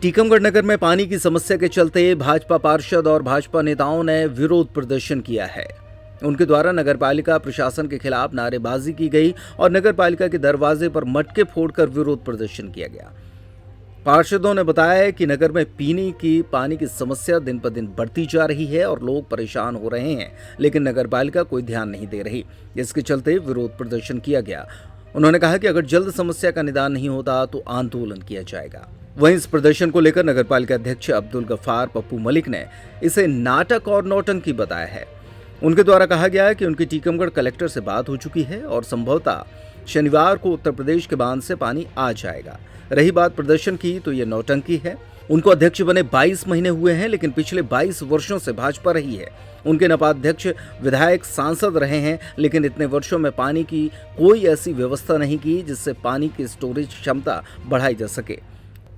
टीकमगढ़ नगर में पानी की समस्या के चलते भाजपा पार्षद और भाजपा नेताओं ने विरोध प्रदर्शन किया है। उनके द्वारा नगरपालिका प्रशासन के खिलाफ नारेबाजी की गई और नगरपालिका के दरवाजे पर मटके फोड़कर विरोध प्रदर्शन किया गया। पार्षदों ने बताया कि नगर में पीने की पानी की समस्या दिन पर दिन बढ़ती जा रही है और लोग परेशान हो रहे हैं, लेकिन नगरपालिका कोई ध्यान नहीं दे रही। इसके चलते विरोध प्रदर्शन किया गया। उन्होंने कहा कि अगर जल्द समस्या का निदान नहीं होता तो आंदोलन किया जाएगा। वहीं इस प्रदर्शन को लेकर नगरपालिका अध्यक्ष अब्दुल गफ्फार पप्पू मलिक ने इसे नाटक और नौटंकी बताया है। उनके द्वारा कहा गया है कि उनकी टीकमगढ़ कलेक्टर से बात हो चुकी है और संभवतः शनिवार को उत्तर प्रदेश के बांध से पानी आ जाएगा। रही बात प्रदर्शन की, तो ये नौटंकी है। उनको अध्यक्ष बने 22 महीने हुए हैं, लेकिन पिछले 22 वर्षों से भाजपा रही है। उनके नपाध्यक्ष विधायक सांसद रहे हैं, लेकिन इतने वर्षों में पानी की कोई ऐसी व्यवस्था नहीं की जिससे पानी की स्टोरेज क्षमता बढ़ाई जा सके।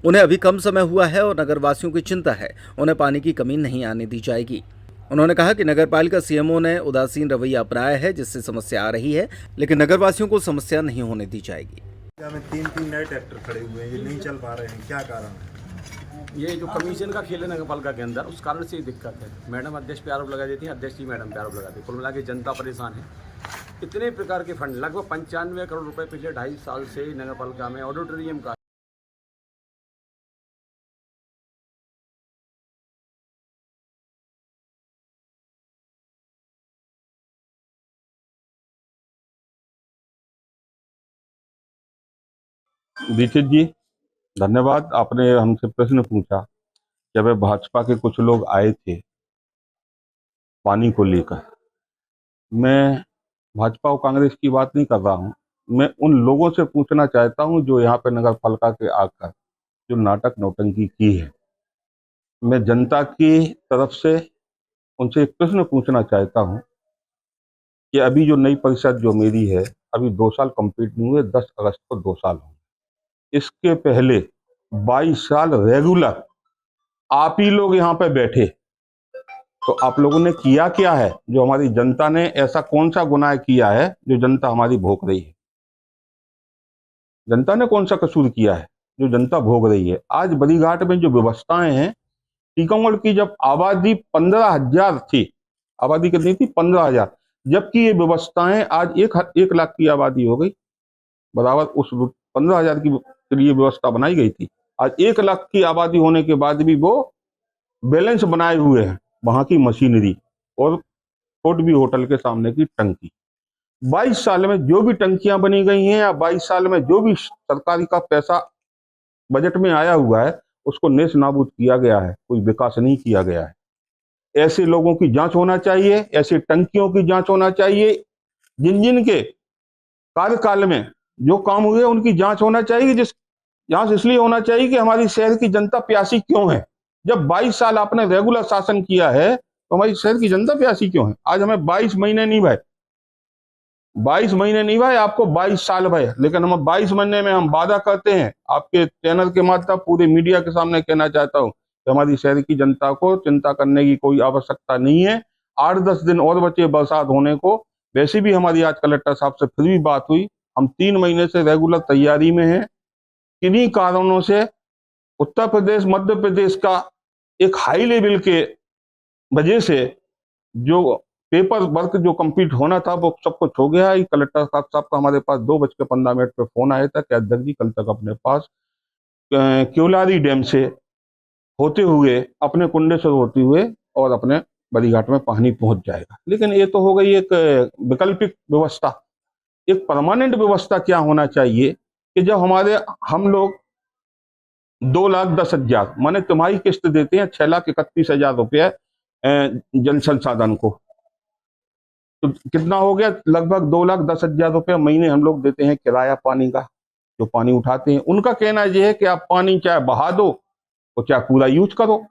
उन्हें अभी कम समय हुआ है और नगरवासियों की चिंता है, उन्हें पानी की कमी नहीं आने दी जाएगी। उन्होंने कहा कि नगरपालिका सीएमओ ने उदासीन रवैया अपनाया है, जिससे समस्या आ रही है, लेकिन नगरवासियों को समस्या नहीं होने दी जाएगी। में 3 नए ट्रैक्टर खड़े हुए हैं, ये नहीं चल पा रहे हैं, क्या कारण है? ये जो कमीशन का खेल है नगरपालिका के अंदर, उस कारण से ये दिक्कत है। मैडम अध्यक्ष पे आरोप लगा देती है, अध्यक्ष जी मैडम पे आरोप लगाती है। कुल मिला के जनता परेशान है। इतने प्रकार के फंड, लगभग 95 करोड़ रुपए पिछले 2.5 साल से नगरपालिका में ऑडिटोरियम का दीक्षित जी, धन्यवाद। आपने हमसे प्रश्न पूछा। जब भाजपा के कुछ लोग आए थे पानी को लेकर, मैं भाजपा और कांग्रेस की बात नहीं कर रहा हूं, मैं उन लोगों से पूछना चाहता हूं जो यहाँ पे नगर पालिका के आकर जो नाटक नौटंकी की है। मैं जनता की तरफ से उनसे एक प्रश्न पूछना चाहता हूं कि अभी जो नई परिषद जो मेरी है, अभी 2 साल कंप्लीट नहीं हुए, 10 अगस्त को 2 साल होंगे। इसके पहले 22 साल रेगुलर आप ही लोग यहाँ पे बैठे, तो आप लोगों ने किया क्या है? जो हमारी जनता ने ऐसा कौन सा गुनाह किया है जो जनता हमारी भोग रही है? जनता ने कौन सा कसूर किया है जो जनता भोग रही है? आज बरीघाट में जो व्यवस्थाएं हैं, टीकमगढ़ की जब आबादी 15,000 थी, आबादी कितनी थी? 15,000, जबकि ये व्यवस्थाएं आज 1 लाख की आबादी हो गई। बराबर उस 15,000 की लिए व्यवस्था बनाई गई थी। आज 1 लाख की आबादी होने के बाद भी वो बैलेंस बनाए हुए हैं। वहां की मशीनरी और भी होटल के सामने की टंकी, 22 साल में जो भी टंकियां बनी गई हैं या 22 साल में जो भी सरकारी का पैसा बजट में आया हुआ है, उसको नेस नाबूद किया गया है, कोई विकास नहीं किया गया है। ऐसे लोगों की जांच होना चाहिए, ऐसी टंकियों की जांच होना चाहिए। जिन जिन के कार्यकाल में जो काम हुए उनकी जांच होना चाहिए। जिस जांच इसलिए होना चाहिए कि हमारी शहर की जनता प्यासी क्यों है। जब 22 साल आपने रेगुलर शासन किया है तो हमारी शहर की जनता प्यासी क्यों है? आज हमें 22 महीने नहीं भाई, 22 महीने नहीं भाई, आपको 22 साल भाई, लेकिन हम 22 महीने में हम वादा करते हैं। आपके चैनल के माध्यम पूरे मीडिया के सामने कहना चाहता हूं कि हमारी शहर की जनता को चिंता करने की कोई आवश्यकता नहीं है। 8-10 दिन और बचे बरसात होने को। वैसे भी हमारी आज कलेक्टर साहब से फिर भी बात हुई, हम 3 महीने से रेगुलर तैयारी में हैं। किन्हीं कारणों से उत्तर प्रदेश मध्य प्रदेश का एक हाई लेवल के वजह से जो पेपर वर्क जो कंप्लीट होना था वो सब कुछ हो गया है। कलेक्टर साहब का हमारे पास 2:15 पे फोन आया था कि अध्यक्ष जी कल तक अपने पास क्योलारी डैम से होते हुए अपने कुंडेश्वर होते हुए और अपने बरीघाट में पानी पहुंच जाएगा। लेकिन ये तो हो गई एक वैकल्पिक व्यवस्था। एक परमानेंट व्यवस्था क्या होना चाहिए कि जब हम लोग 2,10,000 माने तुम्हारी किस्त देते हैं 6,31,000 रुपये जल संसाधन को, तो कितना हो गया? लगभग 2,10,000 रुपये महीने हम लोग देते हैं किराया पानी का। जो पानी उठाते हैं उनका कहना यह है कि आप पानी चाहे बहा दो और चाहे पूरा यूज करो।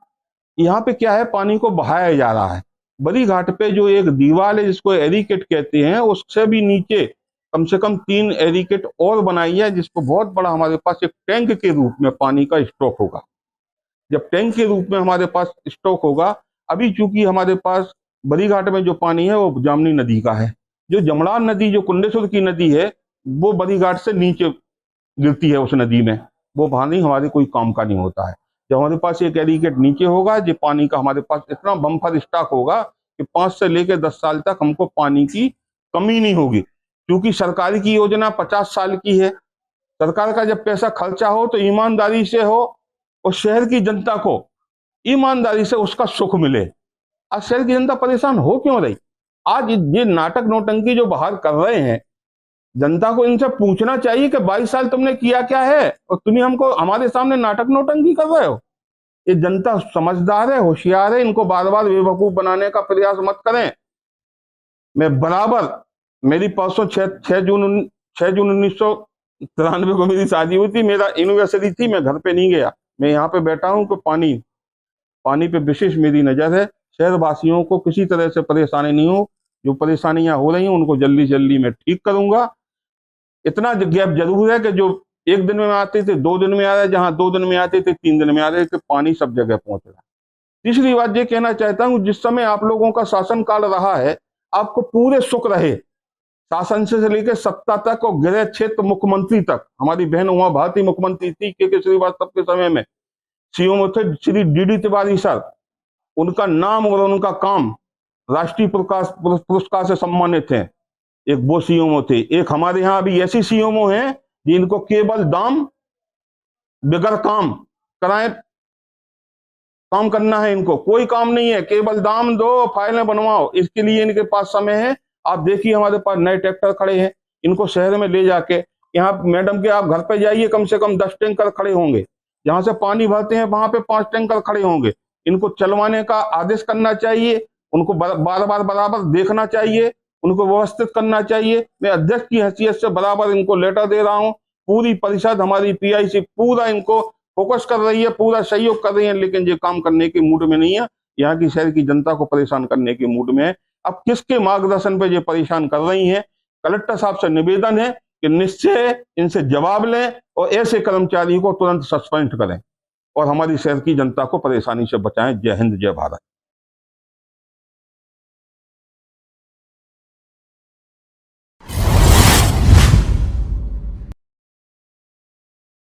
यहाँ पे क्या है, पानी को बहाया जा रहा है। बरीघाट पे जो एक दीवार है जिसको एरिकेट कहते हैं, उससे भी नीचे कम से कम 3 एरिकेट और बनाई है, जिसको बहुत बड़ा हमारे पास एक टैंक के रूप में पानी का स्टॉक होगा। जब टैंक के रूप में हमारे पास स्टॉक होगा, अभी चूंकि हमारे पास बरीघाट में जो पानी है वो जामनी नदी का है। जो जमड़ान नदी जो कुंडेश्वर की नदी है वो बरीघाट से नीचे गिरती है उस नदी में, वो पानी हमारे कोई काम का नहीं होता है। जब हमारे पास एक एडिकेट नीचे होगा, जो पानी का हमारे पास इतना बम्पर स्टॉक होगा कि 5 से लेकर 10 साल तक हमको पानी की कमी नहीं होगी। क्योंकि सरकार की योजना 50 साल की है। सरकार का जब पैसा खर्चा हो तो ईमानदारी से हो और शहर की जनता को ईमानदारी से उसका सुख मिले। आज शहर की जनता परेशान हो क्यों रही? आज ये नाटक नौटंकी जो बाहर कर रहे हैं, जनता को इनसे पूछना चाहिए कि 22 साल तुमने किया क्या है और तुम्हें हमको हमारे सामने नाटक नौटंकी कर रहे हो। ये जनता समझदार है, होशियार है, इनको बार बार बेवकूफ बनाने का प्रयास मत करें। मैं बराबर, मेरी परसों 6 जून 1993 को मेरी शादी हुई थी, मेरा एनिवर्सरी थी, मैं घर पे नहीं गया, मैं यहाँ पे बैठा हूँ कि पानी पे विशेष मेरी नजर है। शहर वासियों को किसी तरह से परेशानी नहीं हो, जो परेशानियां हो रही हैं उनको जल्दी जल्दी मैं ठीक करूंगा। इतना गैप जरूर है कि जो 1 दिन में आते थे 2 दिन में आ रहे, जहां 2 दिन में आते थे 3 दिन में आ रहे थे, पानी सब जगह पहुंच रहा है। तीसरी बात ये कहना चाहता हूं, जिस समय आप लोगों का शासन काल रहा है, आपको पूरे सुख रहे, शासन से लेकर सत्ता तक और गृह क्षेत्र मुख्यमंत्री तक। हमारी बहन उमा भारती मुख्यमंत्री थी के श्रीवास्तव के समय में, सीएम थे श्री डी तिवारी सर, उनका नाम और उनका काम राष्ट्रीय पुरस्कार से सम्मानित हैं। एक वो सीएमओ थे। एक हमारे यहाँ अभी ऐसी सीएमओ हैं जिनको केवल दाम बगैर काम कराए काम करना है, इनको कोई काम नहीं है, केवल दाम दो, फाइलें बनवाओ, इसके लिए इनके पास समय है। आप देखिए हमारे पास नए ट्रैक्टर खड़े हैं, इनको शहर में ले जाके, यहाँ मैडम के आप घर पे जाइए, कम से कम 10 टैंकर खड़े होंगे, जहां से पानी भरते हैं वहां पे 5 टैंकर खड़े होंगे। इनको चलवाने का आदेश करना चाहिए, उनको बार बार बराबर देखना चाहिए, उनको व्यवस्थित करना चाहिए। मैं अध्यक्ष की हैसियत से बराबर इनको लेटर दे रहा हूँ। पूरी परिषद हमारी पीआईसी पूरा इनको फोकस कर रही है, पूरा सहयोग कर रही है, लेकिन ये काम करने के मूड में नहीं है। यहाँ की शहर की जनता को परेशान करने के मूड में है। अब किसके मार्गदर्शन पे ये परेशान कर रही हैं? कलेक्टर साहब से निवेदन है कि निश्चय इनसे जवाब लें और ऐसे कर्मचारी को तुरंत सस्पेंड करें और हमारी शहर की जनता को परेशानी से बचाएं। जय हिंद, जय भारत।